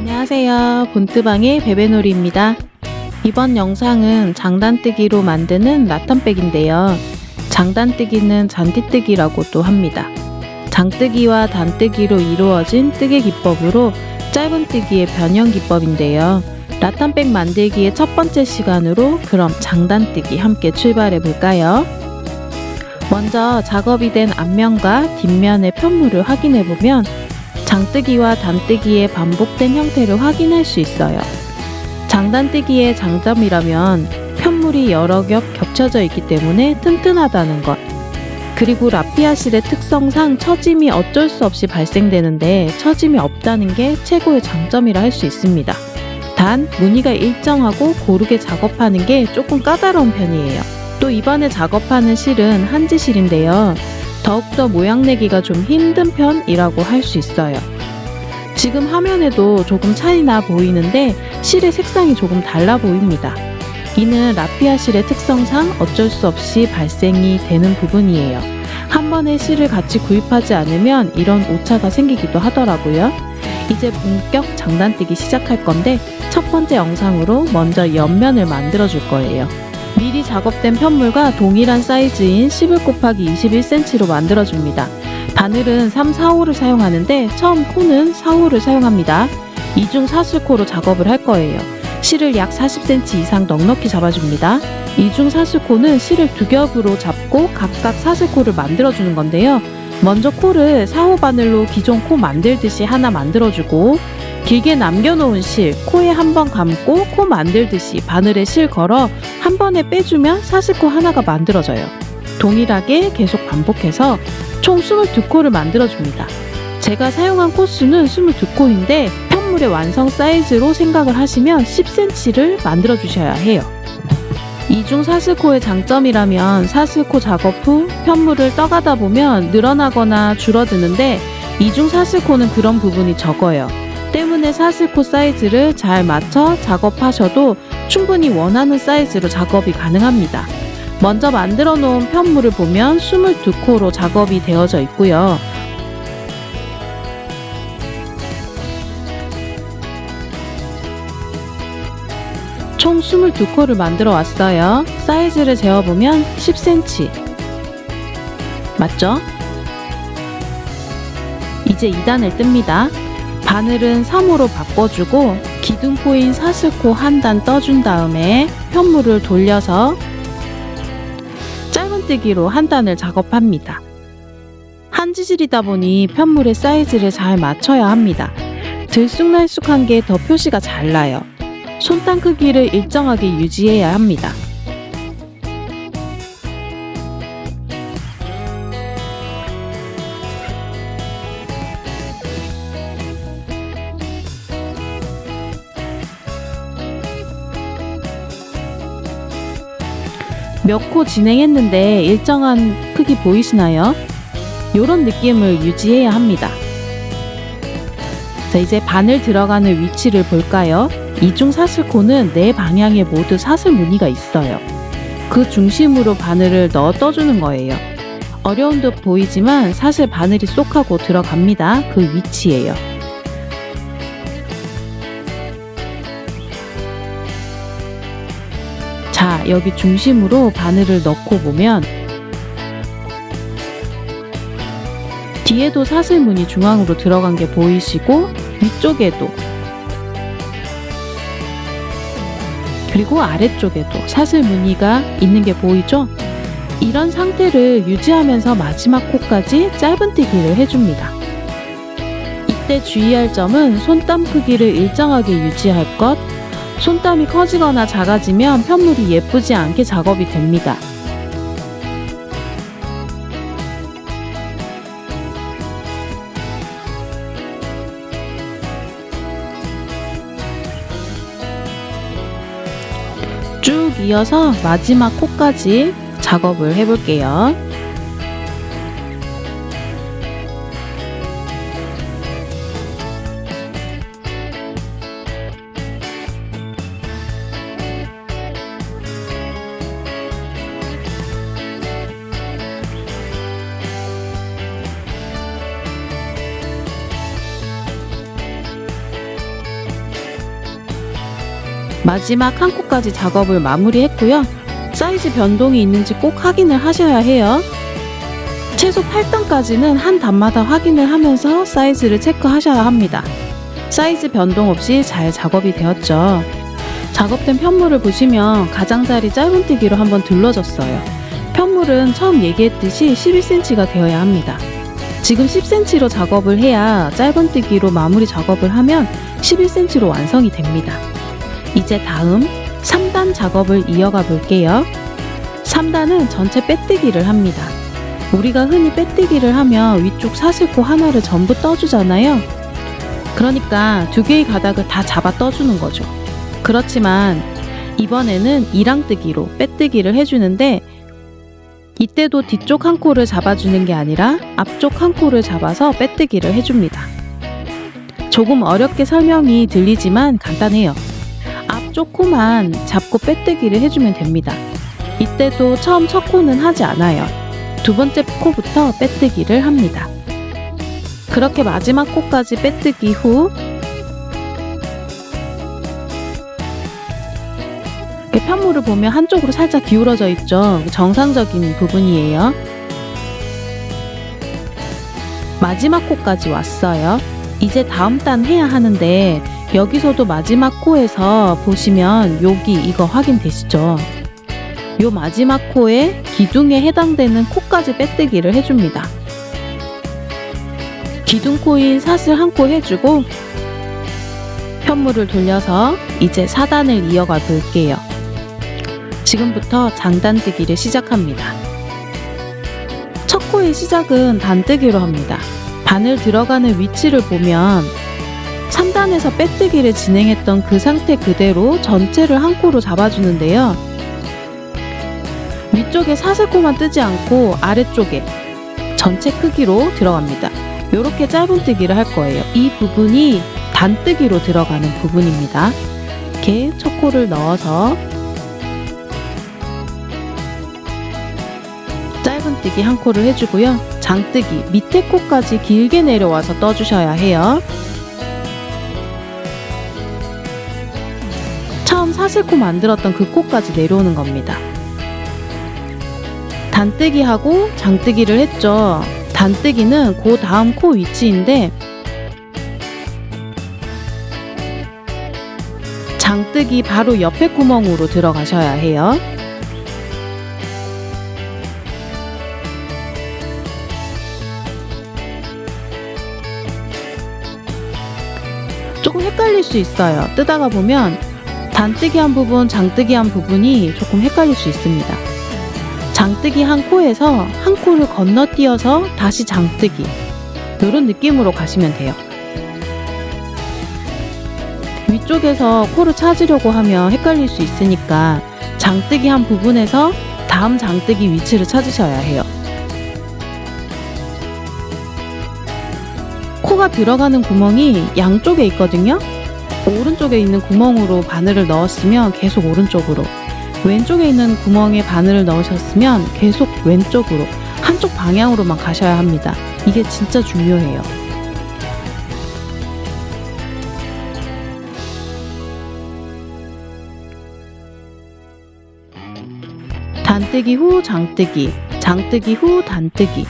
안녕하세요. 본뜨방의 베베놀이입니다. 이번 영상은 장단뜨기로 만드는 라탄백인데요. 장단뜨기는 잔디뜨기라고도 합니다. 장뜨기와 단뜨기로 이루어진 뜨개 기법으로 짧은 뜨기의 변형 기법인데요. 라탄백 만들기의 첫 번째 시간으로 그럼 장단뜨기 함께 출발해 볼까요? 먼저 작업이 된 앞면과 뒷면의 편물을 확인해 보면 장뜨기와 단뜨기의 반복된 형태를 확인할 수 있어요. 장단뜨기의 장점이라면 편물이 여러 겹 겹쳐져 있기 때문에 튼튼하다는 것, 그리고 라피아 실의 특성상 처짐이 어쩔 수 없이 발생되는데 처짐이 없다는 게 최고의 장점이라 할 수 있습니다. 단 무늬가 일정하고 고르게 작업하는 게 조금 까다로운 편이에요. 또 이번에 작업하는 실은 한지실인데요. 더욱더 모양 내기가 좀 힘든 편이라고 할 수 있어요. 지금 화면에도 조금 차이나 보이는데 실의 색상이 조금 달라 보입니다. 이는 라피아 실의 특성상 어쩔 수 없이 발생이 되는 부분이에요. 한 번에 실을 같이 구입하지 않으면 이런 오차가 생기기도 하더라고요. 이제 본격 장단뜨기 시작할 건데 첫 번째 영상으로 먼저 옆면을 만들어 줄 거예요. 미리 작업된 편물과 동일한 사이즈인 11 곱하기 21cm로 만들어줍니다. 바늘은 3, 4호를 사용하는데 처음 코는 4호를 사용합니다. 이중 사슬코로 작업을 할 거예요. 실을 약 40cm 이상 넉넉히 잡아줍니다. 이중 사슬코는 실을 두 겹으로 잡고 각각 사슬코를 만들어주는 건데요. 먼저 코를 4호 바늘로 기존 코 만들듯이 하나 만들어주고 길게 남겨놓은 실, 코에 한 번 감고 코 만들듯이 바늘에 실 걸어 한 번에 빼주면 사슬코 하나가 만들어져요. 동일하게 계속 반복해서 총 22코를 만들어줍니다. 제가 사용한 코수는 22코인데 편물의 완성 사이즈로 생각을 하시면 10cm를 만들어주셔야 해요. 이중 사슬코의 장점이라면 사슬코 작업 후 편물을 떠가다 보면 늘어나거나 줄어드는데 이중 사슬코는 그런 부분이 적어요. 때문에 사슬코 사이즈를 잘 맞춰 작업하셔도 충분히 원하는 사이즈로 작업이 가능합니다. 먼저 만들어 놓은 편물을 보면 22코로 작업이 되어져 있고요. 총 22코를 만들어 왔어요. 사이즈를 재어보면 10cm. 맞죠? 이제 2단을 뜹니다. 바늘은 3호로 바꿔주고 기둥코인 사슬코 한 단 떠준 다음에 편물을 돌려서 짧은뜨기로 한 단을 작업합니다. 한지실이다 보니 편물의 사이즈를 잘 맞춰야 합니다. 들쑥날쑥한 게 더 표시가 잘 나요. 손땀 크기를 일정하게 유지해야 합니다. 몇 코 진행했는데 일정한 크기 보이시나요? 이런 느낌을 유지해야 합니다. 자, 이제 바늘 들어가는 위치를 볼까요? 이중 사슬코는 네 방향에 모두 사슬 무늬가 있어요. 그 중심으로 바늘을 넣어 떠주는 거예요. 어려운 듯 보이지만 사실 바늘이 쏙 하고 들어갑니다. 그 위치예요. 자, 여기 중심으로 바늘을 넣고 보면 뒤에도 사슬무늬 중앙으로 들어간 게 보이시고 위쪽에도 그리고 아래쪽에도 사슬무늬가 있는 게 보이죠? 이런 상태를 유지하면서 마지막 코까지 짧은뜨기를 해줍니다. 이때 주의할 점은 손땀 크기를 일정하게 유지할 것, 손땀이 커지거나 작아지면 편물이 예쁘지 않게 작업이 됩니다. 쭉 이어서 마지막 코까지 작업을 해볼게요. 마지막 한 코까지 작업을 마무리했고요. 사이즈 변동이 있는지 꼭 확인을 하셔야 해요. 최소 8단까지는 한 단마다 확인을 하면서 사이즈를 체크하셔야 합니다. 사이즈 변동 없이 잘 작업이 되었죠. 작업된 편물을 보시면 가장자리 짧은뜨기로 한번 둘러줬어요. 편물은 처음 얘기했듯이 11cm가 되어야 합니다. 지금 10cm로 작업을 해야 짧은뜨기로 마무리 작업을 하면 11cm로 완성이 됩니다. 이제 다음 3단 작업을 이어가 볼게요. 3단은 전체 빼뜨기를 합니다. 우리가 흔히 빼뜨기를 하면 위쪽 사슬코 하나를 전부 떠주잖아요. 그러니까 두 개의 가닥을 다 잡아 떠주는 거죠. 그렇지만 이번에는 이랑뜨기로 빼뜨기를 해주는데 이때도 뒤쪽 한 코를 잡아주는 게 아니라 앞쪽 한 코를 잡아서 빼뜨기를 해줍니다. 조금 어렵게 설명이 들리지만 간단해요. 앞쪽 코만 잡고 빼뜨기를 해주면 됩니다. 이때도 처음 첫 코는 하지 않아요. 두 번째 코부터 빼뜨기를 합니다. 그렇게 마지막 코까지 빼뜨기 후 편물을 보면 한쪽으로 살짝 기울어져 있죠. 정상적인 부분이에요. 마지막 코까지 왔어요. 이제 다음 단 해야 하는데 여기서도 마지막 코에서 보시면 여기 이거 확인되시죠? 요 마지막 코에 기둥에 해당되는 코까지 빼뜨기를 해줍니다. 기둥코인 사슬 한 코 해주고 편물을 돌려서 이제 4단을 이어가 볼게요. 지금부터 장단뜨기를 시작합니다. 첫 코의 시작은 단뜨기로 합니다. 바늘 들어가는 위치를 보면 3단에서 빼뜨기를 진행했던 그 상태 그대로 전체를 한 코로 잡아주는데요. 위쪽에 사슬코만 뜨지 않고 아래쪽에 전체 크기로 들어갑니다. 이렇게 짧은뜨기를 할 거예요. 이 부분이 단뜨기로 들어가는 부분입니다. 이렇게 첫 코를 넣어서 짧은뜨기 한 코를 해주고요. 장뜨기 밑에 코까지 길게 내려와서 떠주셔야 해요. 처음 사슬코 만들었던 그 코까지 내려오는 겁니다. 단뜨기하고 장뜨기를 했죠. 단뜨기는 그 다음 코 위치인데 장뜨기 바로 옆에 구멍으로 들어가셔야 해요. 조금 헷갈릴 수 있어요. 뜨다가 보면 단뜨기 한 부분, 장뜨기 한 부분이 조금 헷갈릴 수 있습니다. 장뜨기 한 코에서 한 코를 건너뛰어서 다시 장뜨기 이런 느낌으로 가시면 돼요. 위쪽에서 코를 찾으려고 하면 헷갈릴 수 있으니까 장뜨기 한 부분에서 다음 장뜨기 위치를 찾으셔야 해요. 코가 들어가는 구멍이 양쪽에 있거든요. 오른쪽에 있는 구멍으로 바늘을 넣었으면 계속 오른쪽으로, 왼쪽에 있는 구멍에 바늘을 넣으셨으면 계속 왼쪽으로, 한쪽 방향으로만 가셔야 합니다. 이게 진짜 중요해요. 단뜨기 후 장뜨기, 장뜨기 후 단뜨기,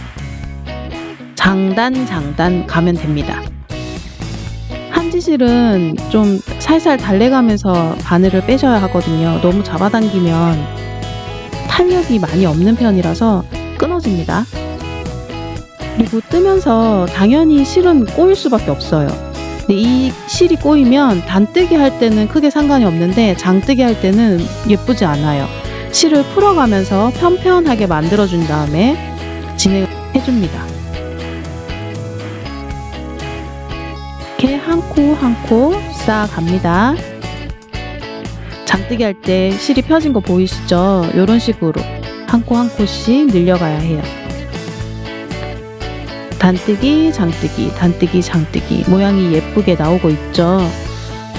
장단 장단 가면 됩니다. 한지실은 좀 살살 달래가면서 바늘을 빼셔야 하거든요. 너무 잡아당기면 탄력이 많이 없는 편이라서 끊어집니다. 그리고 뜨면서 당연히 실은 꼬일 수밖에 없어요. 근데 이 실이 꼬이면 단뜨기 할 때는 크게 상관이 없는데 장뜨기 할 때는 예쁘지 않아요. 실을 풀어가면서 편편하게 만들어준 다음에 진행해줍니다. 이렇게 한 코 한 코 쌓아갑니다. 장뜨기 할 때 실이 펴진 거 보이시죠? 이런 식으로 한 코 한 코씩 늘려가야 해요. 단뜨기, 장뜨기, 단뜨기, 장뜨기 모양이 예쁘게 나오고 있죠.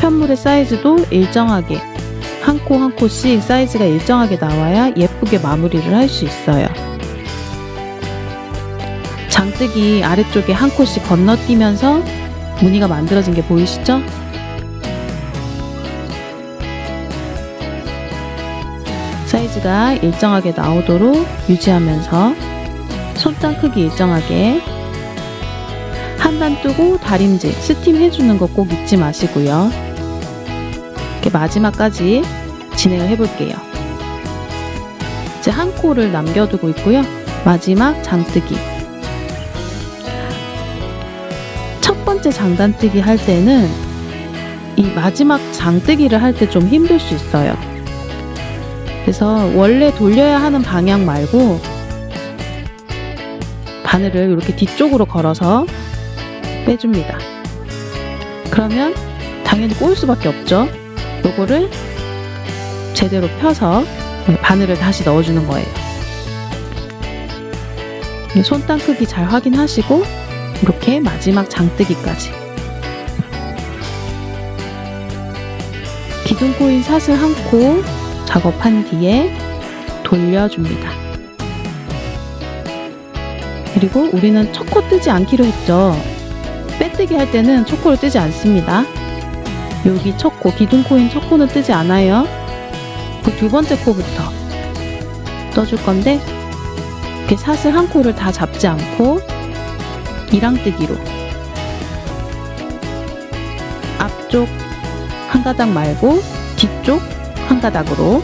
편물의 사이즈도 일정하게 한 코 한 코씩 사이즈가 일정하게 나와야 예쁘게 마무리를 할 수 있어요. 장뜨기 아래쪽에 한 코씩 건너뛰면서 무늬가 만들어진 게 보이시죠? 사이즈가 일정하게 나오도록 유지하면서 손땀 크기 일정하게 한 단 뜨고 다림질, 스팀 해주는 거 꼭 잊지 마시고요. 이렇게 마지막까지 진행을 해볼게요. 이제 한 코를 남겨두고 있고요. 마지막 장뜨기. 첫 번째 장단뜨기 할 때는 이 마지막 장뜨기를 할 때 좀 힘들 수 있어요. 그래서 원래 돌려야 하는 방향 말고 바늘을 이렇게 뒤쪽으로 걸어서 빼줍니다. 그러면 당연히 꼬일 수밖에 없죠. 요거를 제대로 펴서 바늘을 다시 넣어주는 거예요. 손땀 크기 잘 확인하시고 이렇게 마지막 장뜨기까지. 기둥코인 사슬 한 코 작업한 뒤에 돌려줍니다. 그리고 우리는 첫 코 뜨지 않기로 했죠. 빼뜨기 할 때는 첫 코를 뜨지 않습니다. 여기 첫 코, 기둥코인 첫 코는 뜨지 않아요. 그 두 번째 코부터 떠줄 건데 이렇게 사슬 한 코를 다 잡지 않고 이랑뜨기로 앞쪽 한 가닥 말고 뒤쪽 한 가닥으로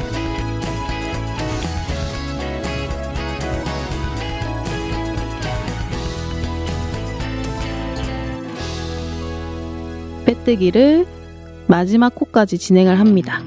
빼뜨기를 마지막 코까지 진행을 합니다.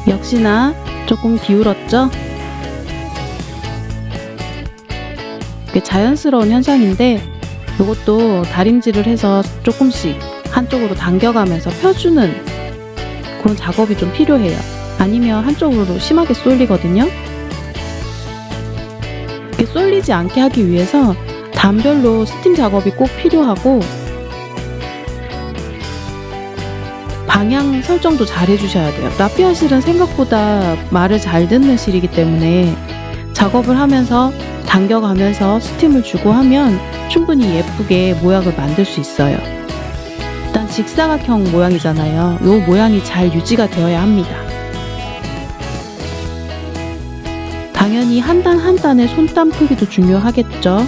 역시나 조금 기울었죠? 이게 자연스러운 현상인데 이것도 다림질을 해서 조금씩 한쪽으로 당겨가면서 펴주는 그런 작업이 좀 필요해요. 아니면 한쪽으로 심하게 쏠리거든요. 이렇게 쏠리지 않게 하기 위해서 단별로 스팀 작업이 꼭 필요하고 방향 설정도 잘 해주셔야 돼요. 라피아 실은 생각보다 말을 잘 듣는 실이기 때문에 작업을 하면서 당겨가면서 스팀을 주고 하면 충분히 예쁘게 모양을 만들 수 있어요. 일단 직사각형 모양이잖아요. 이 모양이 잘 유지가 되어야 합니다. 당연히 한 단 한 단의 손땀 크기도 중요하겠죠.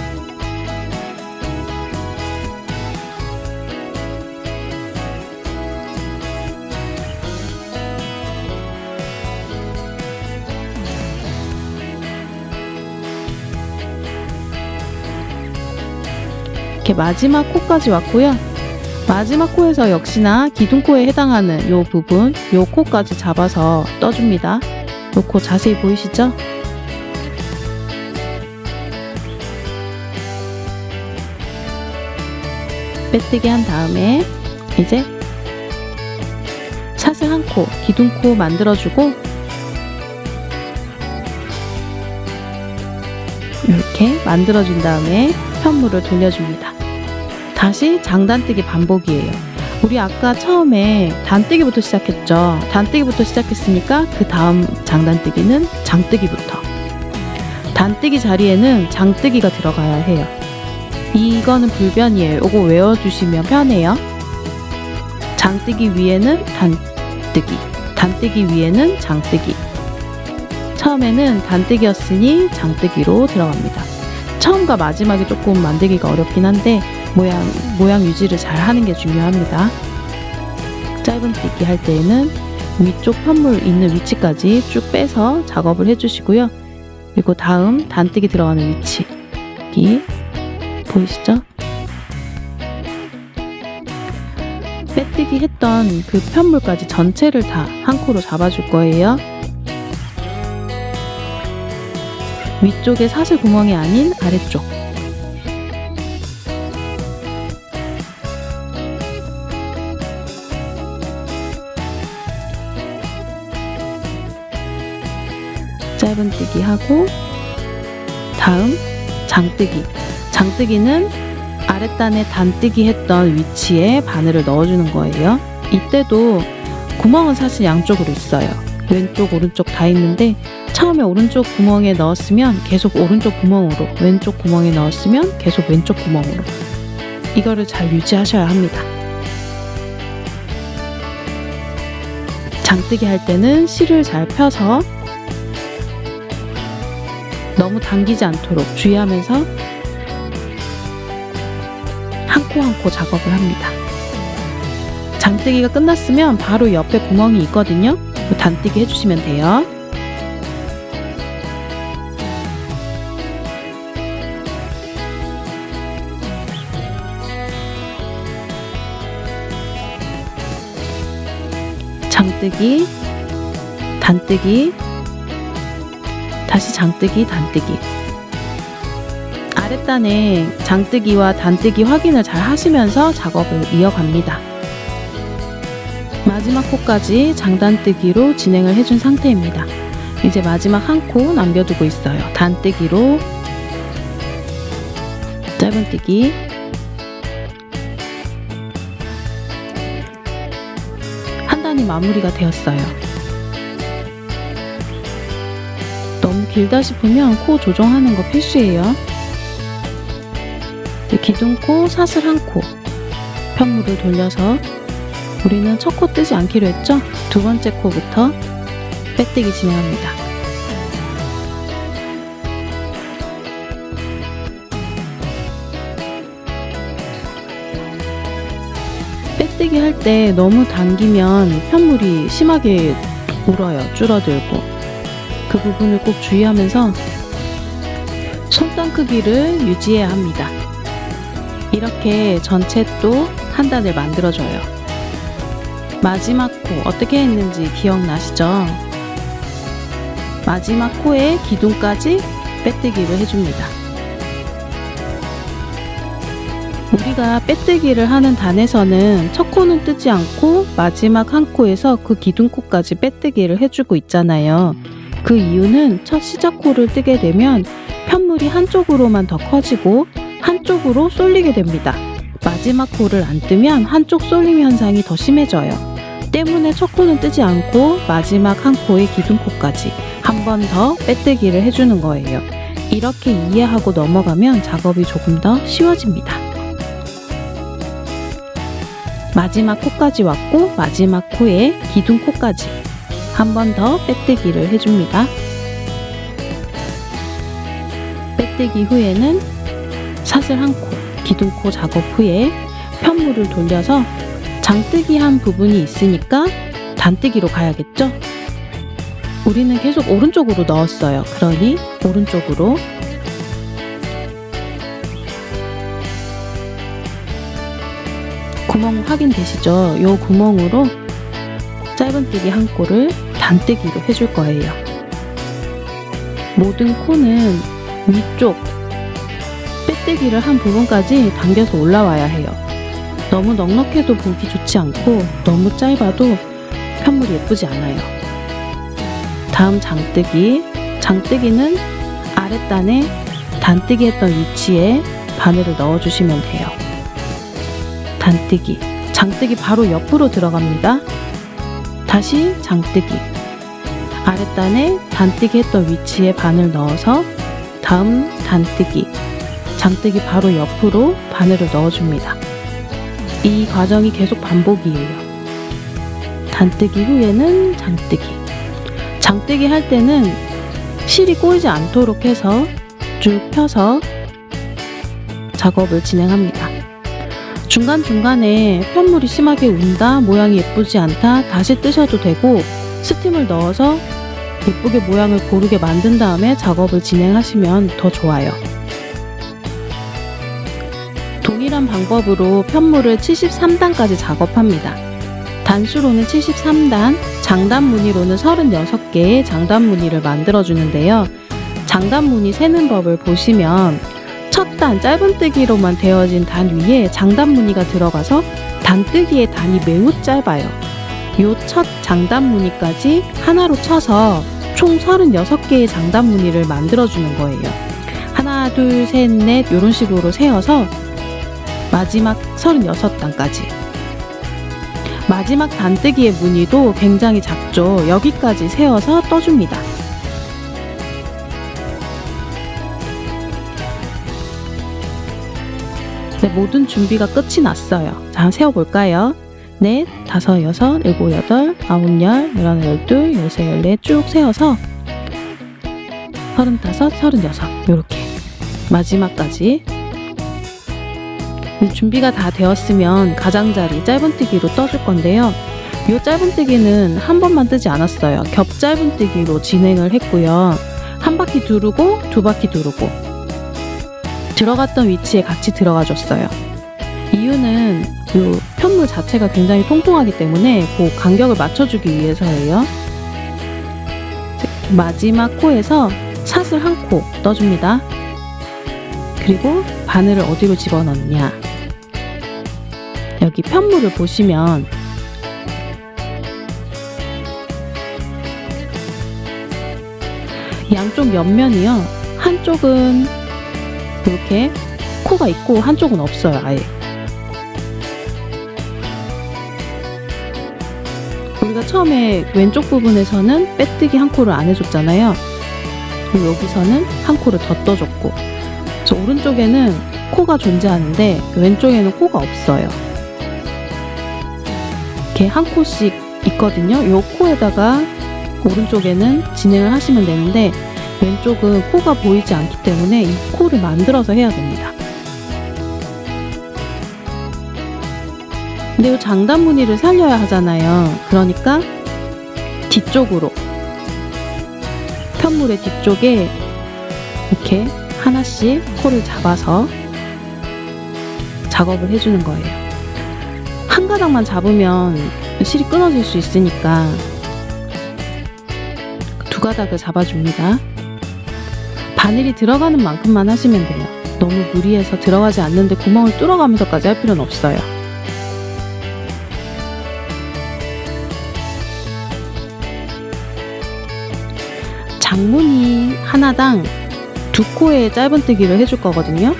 이렇게 마지막 코까지 왔고요. 마지막 코에서 역시나 기둥코에 해당하는 이 부분, 이 코까지 잡아서 떠줍니다. 이 코 자세히 보이시죠? 빼뜨기 한 다음에 이제 사슬 한 코, 기둥코 만들어주고 이렇게 만들어준 다음에 편물을 돌려줍니다. 다시 장단뜨기 반복이에요. 우리 아까 처음에 단뜨기부터 시작했죠. 단뜨기부터 시작했으니까 그 다음 장단뜨기는 장뜨기부터. 단뜨기 자리에는 장뜨기가 들어가야 해요. 이거는 불변이에요. 이거 외워주시면 편해요. 장뜨기 위에는 단뜨기, 단뜨기 위에는 장뜨기. 처음에는 단뜨기였으니 장뜨기로 들어갑니다. 처음과 마지막이 조금 만들기가 어렵긴 한데 모양 유지를 잘 하는 게 중요합니다. 짧은 뜨기 할 때에는 위쪽 편물 있는 위치까지 쭉 빼서 작업을 해주시고요. 그리고 다음 단뜨기 들어가는 위치 여기 보이시죠? 빼뜨기 했던 그 편물까지 전체를 다 한 코로 잡아줄 거예요. 위쪽에 사슬 구멍이 아닌 아래쪽. 짧은뜨기 하고, 다음 장뜨기. 장뜨기는 아랫단에 단뜨기 했던 위치에 바늘을 넣어주는 거예요. 이때도 구멍은 사실 양쪽으로 있어요. 왼쪽 오른쪽 다 있는데 처음에 오른쪽 구멍에 넣었으면 계속 오른쪽 구멍으로, 왼쪽 구멍에 넣었으면 계속 왼쪽 구멍으로, 이거를 잘 유지하셔야 합니다. 장뜨기 할 때는 실을 잘 펴서 너무 당기지 않도록 주의하면서 한 코 한 코 작업을 합니다. 장뜨기가 끝났으면 바로 옆에 구멍이 있거든요. 단뜨기 해주시면 돼요. 장뜨기, 단뜨기, 다시 장뜨기, 단뜨기. 아랫단에 장뜨기와 단뜨기 확인을 잘 하시면서 작업을 이어갑니다. 마지막 코까지 장단뜨기로 진행을 해준 상태입니다. 이제 마지막 한 코 남겨두고 있어요. 단뜨기로 짧은뜨기, 한 단이 마무리가 되었어요. 너무 길다 싶으면 코 조정하는 거 필수예요. 기둥코, 사슬 한 코, 편물을 돌려서 우리는 첫 코 뜨지 않기로 했죠? 두 번째 코부터 빼뜨기 진행합니다. 빼뜨기 할 때 너무 당기면 편물이 심하게 울어요. 줄어들고. 그 부분을 꼭 주의하면서 손등 크기를 유지해야 합니다. 이렇게 전체 또 한 단을 만들어줘요. 마지막 코 어떻게 했는지 기억나시죠? 마지막 코에 기둥까지 빼뜨기를 해줍니다. 우리가 빼뜨기를 하는 단에서는 첫 코는 뜨지 않고 마지막 한 코에서 그 기둥코까지 빼뜨기를 해주고 있잖아요. 그 이유는 첫 시작 코를 뜨게 되면 편물이 한쪽으로만 더 커지고 한쪽으로 쏠리게 됩니다. 마지막 코를 안 뜨면 한쪽 쏠림 현상이 더 심해져요. 때문에 첫 코는 뜨지 않고 마지막 한 코의 기둥코까지 한 번 더 빼뜨기를 해주는 거예요. 이렇게 이해하고 넘어가면 작업이 조금 더 쉬워집니다. 마지막 코까지 왔고 마지막 코에 기둥코까지 한 번 더 빼뜨기를 해줍니다. 빼뜨기 후에는 사슬 한 코, 기둥코 작업 후에 편물을 돌려서 장뜨기 한 부분이 있으니까 단뜨기로 가야겠죠? 우리는 계속 오른쪽으로 넣었어요. 그러니 오른쪽으로 구멍 확인되시죠? 이 구멍으로 짧은뜨기 한 코를 단뜨기로 해줄 거예요. 모든 코는 위쪽 빼뜨기를 한 부분까지 당겨서 올라와야 해요. 너무 넉넉해도 보기 좋지 않고 너무 짧아도 편물이 예쁘지 않아요. 다음 장뜨기. 장뜨기는 아랫단에 단뜨기 했던 위치에 바늘을 넣어주시면 돼요. 단뜨기. 장뜨기 바로 옆으로 들어갑니다. 다시 장뜨기. 아랫단에 단뜨기 했던 위치에 바늘 넣어서 다음 단뜨기. 장뜨기 바로 옆으로 바늘을 넣어줍니다. 이 과정이 계속 반복이에요. 단뜨기 후에는 장뜨기. 장뜨기 할 때는 실이 꼬이지 않도록 해서 쭉 펴서 작업을 진행합니다. 중간중간에 편물이 심하게 운다, 모양이 예쁘지 않다, 다시 뜨셔도 되고 스팀을 넣어서 예쁘게 모양을 고르게 만든 다음에 작업을 진행하시면 더 좋아요. 동일한 방법으로 편물을 73단까지 작업합니다. 단수로는 73단, 장단 무늬로는 36개의 장단 무늬를 만들어주는데요. 장단 무늬 세는 법을 보시면 첫 단, 짧은뜨기로만 되어진 단 위에 장단 무늬가 들어가서 단뜨기의 단이 매우 짧아요. 요 첫 장단 무늬까지 하나로 쳐서 총 36개의 장단 무늬를 만들어주는 거예요. 하나, 둘, 셋, 넷 이런 식으로 세어서 마지막 36단까지. 마지막 단뜨기의 무늬도 굉장히 작죠. 여기까지 세어서 떠줍니다. 네, 모든 준비가 끝이 났어요. 자, 한번 세어볼까요? 넷, 다섯, 여섯, 일곱, 여덟, 아홉, 열, 열하나, 열둘, 열세, 열네 쭉 세어서 35, 36 이렇게 마지막까지. 준비가 다 되었으면 가장자리 짧은뜨기로 떠줄 건데요. 이 짧은뜨기는 한 번만 뜨지 않았어요. 겹 짧은뜨기로 진행을 했고요. 한 바퀴 두르고 두 바퀴 두르고 들어갔던 위치에 같이 들어가 줬어요. 이유는 이 편물 자체가 굉장히 통통하기 때문에 그 간격을 맞춰주기 위해서예요. 마지막 코에서 샷을 한 코 떠줍니다. 그리고 바늘을 어디로 집어넣느냐, 여기 편물을 보시면 양쪽 옆면이요, 한쪽은 이렇게 코가 있고 한쪽은 없어요. 아예 우리가 처음에 왼쪽 부분에서는 빼뜨기 한 코를 안 해줬잖아요. 그리고 여기서는 한 코를 더 떠줬고, 그래서 오른쪽에는 코가 존재하는데 왼쪽에는 코가 없어요. 이렇게 한 코씩 있거든요. 이 코에다가 오른쪽에는 진행을 하시면 되는데 왼쪽은 코가 보이지 않기 때문에 이 코를 만들어서 해야 됩니다. 근데 이 장단 무늬를 살려야 하잖아요. 그러니까 뒤쪽으로, 편물의 뒤쪽에 이렇게 하나씩 코를 잡아서 작업을 해주는 거예요. 한 가닥만 잡으면 실이 끊어질 수 있으니까 두 가닥을 잡아줍니다. 바늘이 들어가는 만큼만 하시면 돼요. 너무 무리해서 들어가지 않는데 구멍을 뚫어가면서까지 할 필요는 없어요. 장무늬 하나당 2코의 짧은뜨기를 해줄 거거든요.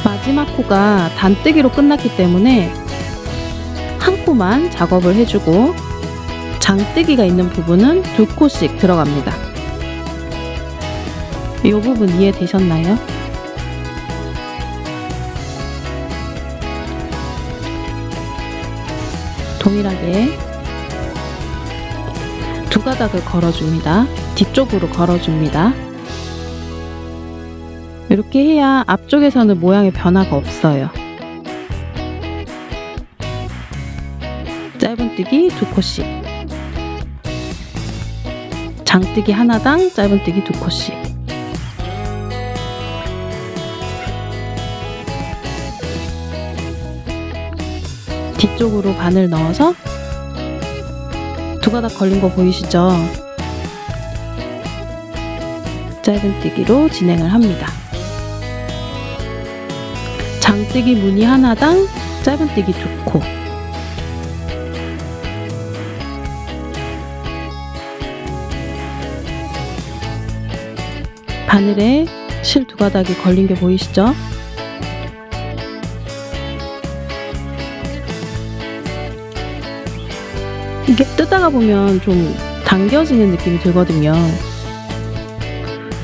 마지막 코가 단뜨기로 끝났기 때문에 한 코만 작업을 해주고 장뜨기가 있는 부분은 2코씩 들어갑니다. 이 부분 이해되셨나요? 동일하게 두 가닥을 걸어줍니다. 뒤쪽으로 걸어줍니다. 이렇게 해야 앞쪽에서는 모양의 변화가 없어요. 짧은뜨기 2코씩, 장뜨기 하나당 짧은뜨기 2코씩. 뒤쪽으로 바늘 넣어서 두 가닥 걸린 거 보이시죠? 짧은뜨기로 진행을 합니다. 장뜨기 무늬 하나당 짧은뜨기 2코. 바늘에 실 두 가닥이 걸린 게 보이시죠? 이게 뜨다가 보면 좀 당겨지는 느낌이 들거든요.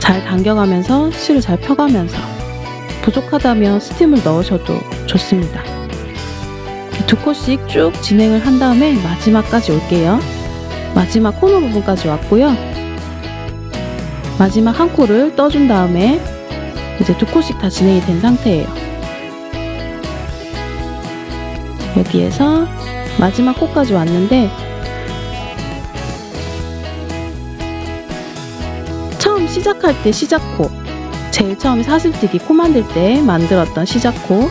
잘 당겨가면서 실을 잘 펴가면서, 부족하다면 스팀을 넣으셔도 좋습니다. 2코씩 쭉 진행을 한 다음에 마지막까지 올게요. 마지막 코너 부분까지 왔고요. 마지막 한 코를 떠준 다음에 이제 2코씩 다 진행이 된 상태예요. 여기에서 마지막 코까지 왔는데 처음 시작할 때 시작코, 제일 처음에 사슬뜨기 코 만들 때 만들었던 시작코,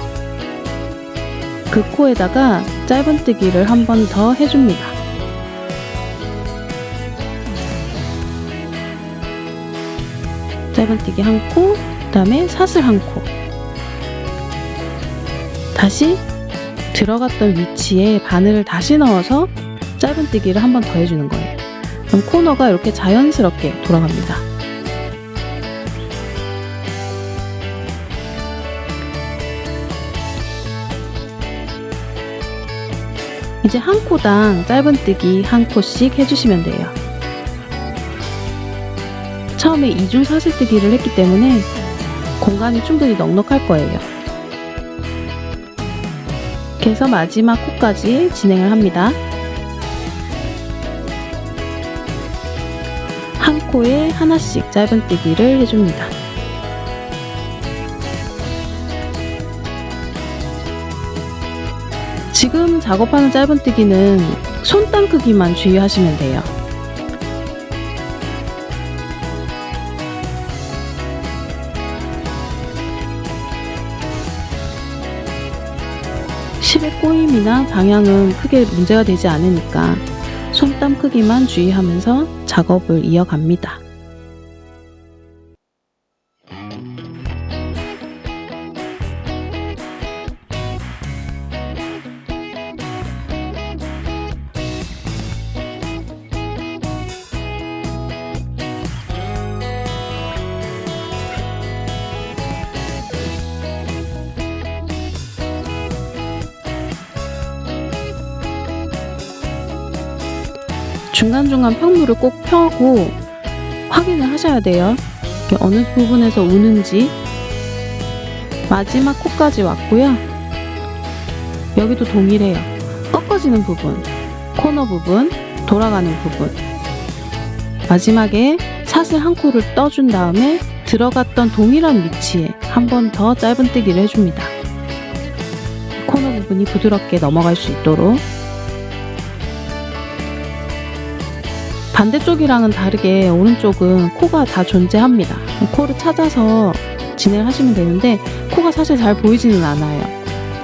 그 코에다가 짧은뜨기를 한 번 더 해줍니다. 짧은뜨기 한 코, 그 다음에 사슬 한 코. 다시 들어갔던 위치에 바늘을 다시 넣어서 짧은뜨기를 한 번 더 해주는 거예요. 그럼 코너가 이렇게 자연스럽게 돌아갑니다. 이제 한 코당 짧은뜨기 한 코씩 해주시면 돼요. 처음에 이중 사슬뜨기를 했기 때문에 공간이 충분히 넉넉할 거예요. 그래서 마지막 코까지 진행을 합니다. 한 코에 하나씩 짧은뜨기를 해줍니다. 지금 작업하는 짧은뜨기는 손땀 크기만 주의하시면 돼요. 실의 꼬임이나 방향은 크게 문제가 되지 않으니까 손땀 크기만 주의하면서 작업을 이어갑니다. 중간중간 평물을 꼭 펴고 확인을 하셔야 돼요. 어느 부분에서 우는지. 마지막 코까지 왔고요. 여기도 동일해요. 꺾어지는 부분, 코너 부분, 돌아가는 부분. 마지막에 사슬 한 코를 떠준 다음에 들어갔던 동일한 위치에 한 번 더 짧은뜨기를 해줍니다. 코너 부분이 부드럽게 넘어갈 수 있도록. 반대쪽이랑은 다르게 오른쪽은 코가 다 존재합니다. 코를 찾아서 진행하시면 되는데 코가 사실 잘 보이지는 않아요.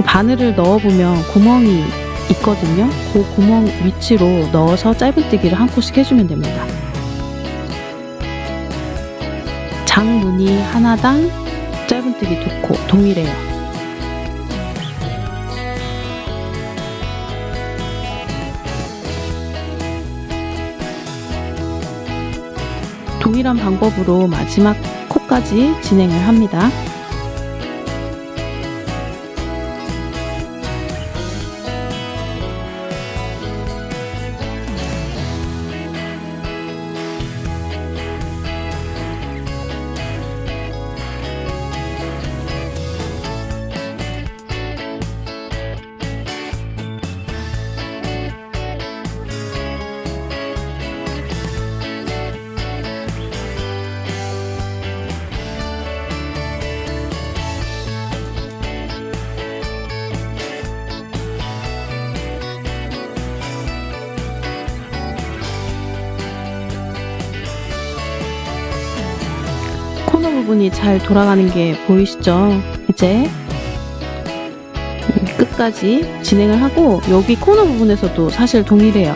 바늘을 넣어보면 구멍이 있거든요. 그 구멍 위치로 넣어서 짧은뜨기를 한 코씩 해주면 됩니다. 장무늬 하나당 짧은뜨기 2코 동일해요. 동일한 방법으로 마지막 코까지 진행을 합니다. 코너 부분이 잘 돌아가는 게 보이시죠? 이제 끝까지 진행을 하고 여기 코너 부분에서도 사실 동일해요.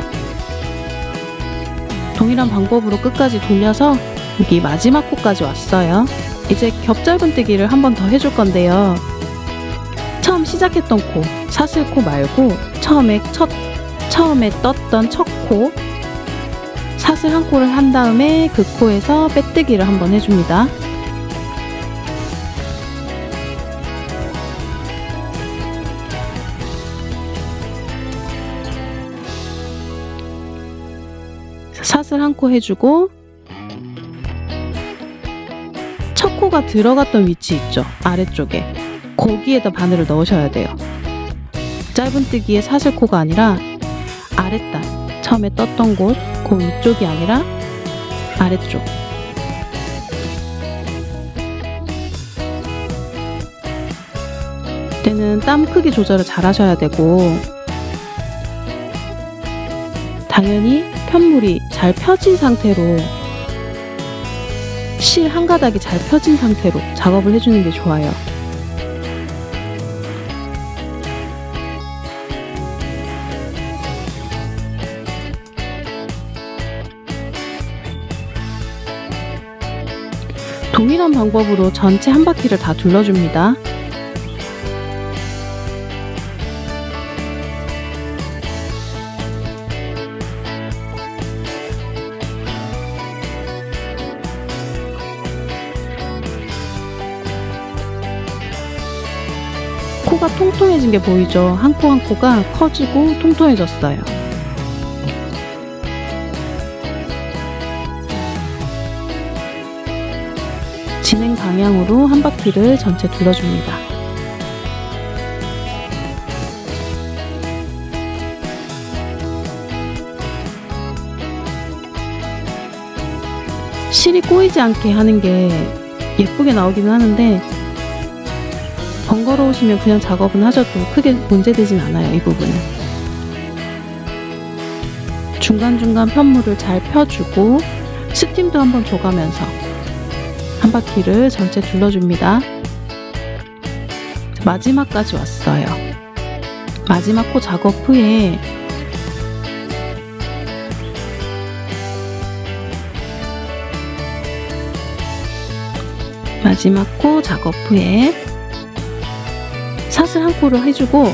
동일한 방법으로 끝까지 돌려서 여기 마지막 코까지 왔어요. 이제 겹 짧은뜨기를 한 번 더 해줄 건데요. 처음 시작했던 코, 사슬코 말고 처음에 떴던 첫 코, 사슬 한 코를 한 다음에 그 코에서 빼뜨기를 한번 해줍니다. 사슬 한 코 해주고 첫 코가 들어갔던 위치 있죠? 아래쪽에 거기에다 바늘을 넣으셔야 돼요. 짧은뜨기의 사슬코가 아니라 아랫단, 처음에 떴던 곳, 그 위쪽이 아니라 아래쪽. 이때는 땀 크기 조절을 잘 하셔야 되고 당연히 편물이 잘 펴진 상태로 실 한 가닥이 잘 펴진 상태로 작업을 해주는 게 좋아요. 동일한 방법으로 전체 한 바퀴를 다 둘러줍니다. 코가 통통해진 게 보이죠? 한 코 한 코가 커지고 통통해졌어요. 진행 방향으로 한 바퀴를 전체 둘러줍니다. 실이 꼬이지 않게 하는 게 예쁘게 나오기는 하는데 번거로우시면 그냥 작업은 하셔도 크게 문제되진 않아요. 이 부분은. 중간중간 편물을 잘 펴주고 스팀도 한번 줘가면서 한 바퀴를 전체 둘러줍니다. 마지막까지 왔어요. 마지막 코 작업 후에 사슬 한 코를 해주고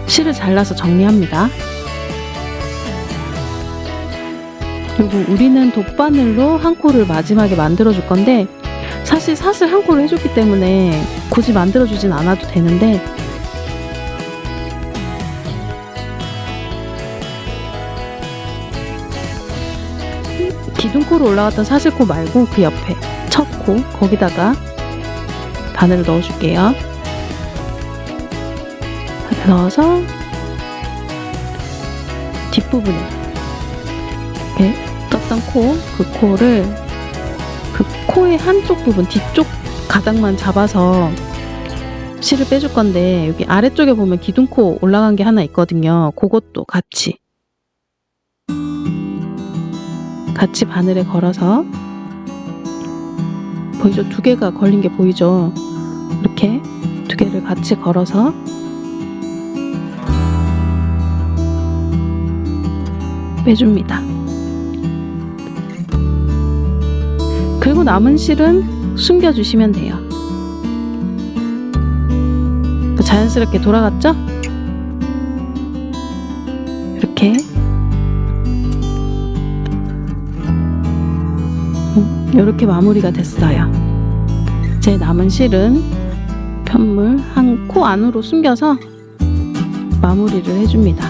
실을 잘라서 정리합니다. 그리고 우리는 돗바늘로 한 코를 마지막에 만들어 줄 건데 사실 사슬 한 코를 해줬기 때문에 굳이 만들어 주진 않아도 되는데 기둥코로 올라갔던 사슬코 말고 그 옆에 첫 코 거기다가 바늘을 넣어줄게요. 넣어서 뒷부분에 이렇게 떴던 그 코를 그 코의 한쪽 부분 뒤쪽 가닥만 잡아서 실을 빼줄 건데 여기 아래쪽에 보면 기둥코 올라간 게 하나 있거든요. 그것도 같이 바늘에 걸어서 보이죠? 두 개가 걸린 게 보이죠? 이렇게 두 개를 같이 걸어서 빼줍니다. 그리고 남은 실은 숨겨주시면 돼요. 자연스럽게 돌아갔죠? 이렇게 마무리가 됐어요. 제 남은 실은 편물 한 코 안으로 숨겨서 마무리를 해줍니다.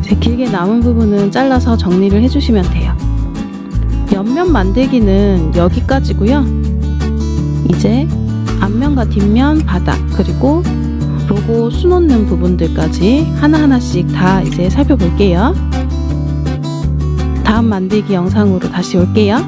이제 길게 남은 부분은 잘라서 정리를 해주시면 돼요. 옆면 만들기는 여기까지고요. 이제 앞면과 뒷면 바닥 그리고 로고 수 놓는 부분들까지 하나하나씩 다 이제 살펴볼게요. 다음 만들기 영상으로 다시 올게요.